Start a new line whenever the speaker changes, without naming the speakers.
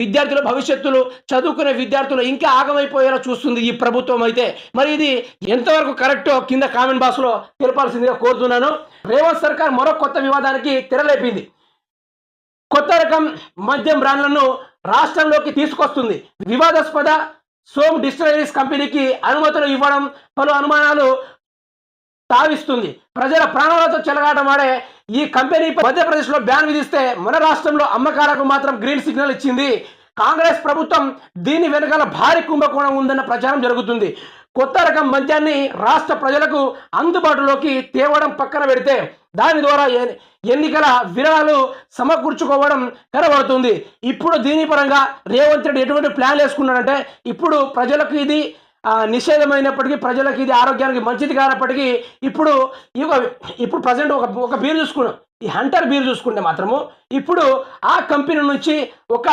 విద్యార్థుల భవిష్యత్తులు చదువుకునే విద్యార్థులు ఇంకా ఆగమైపోయేలా చూస్తుంది ఈ ప్రభుత్వం అయితే. మరి ఇది ఎంతవరకు కరెక్టో కింద కామెంట్ బాక్స్లో తెలపాల్సిందిగా కోరుతున్నాను. రేవంత్ సర్కార్ మరో కొత్త వివాదానికి తెరలేపింది. కొత్త రకం మద్యం బ్రాండ్లను రాష్ట్రంలోకి తీసుకొస్తుంది. వివాదాస్పద సోమ్ డిస్టిలరీస్ కంపెనీకి అనుమతులు ఇవ్వడం పలు అనుమానాలు తావిస్తుంది. ప్రజల ప్రాణాలతో చెలగాటమాడే ఈ కంపెనీ మధ్యప్రదేశ్లో బ్యాన్ విధిస్తే మన రాష్ట్రంలో అమ్మకాలకు మాత్రం గ్రీన్ సిగ్నల్ ఇచ్చింది. కాంగ్రెస్ ప్రభుత్వం దీని వెనకాల భారీ కుంభకోణం ఉందన్న ప్రచారం జరుగుతుంది. కొత్త రకం మద్యాన్ని రాష్ట్ర ప్రజలకు అందుబాటులోకి తేవడం పక్కన పెడితే దాని ద్వారా ఎన్నికల విరాళాలు సమకూర్చుకోవడం కనబడుతుంది. ఇప్పుడు దీని పరంగా రేవంత్ రెడ్డి ఎటువంటి ప్లాన్ వేసుకున్నాడంటే, ఇప్పుడు ప్రజలకు ఇది నిషేధమైనప్పటికీ, ప్రజలకు ఇది ఆరోగ్యానికి మంచిది కానప్పటికీ, ఇప్పుడు ప్రజెంట్ ఒక బీర్ చూసుకున్నాం, ఈ హంటర్ బీర్ చూసుకుంటే మాత్రము ఇప్పుడు ఆ కంపెనీ నుంచి ఒక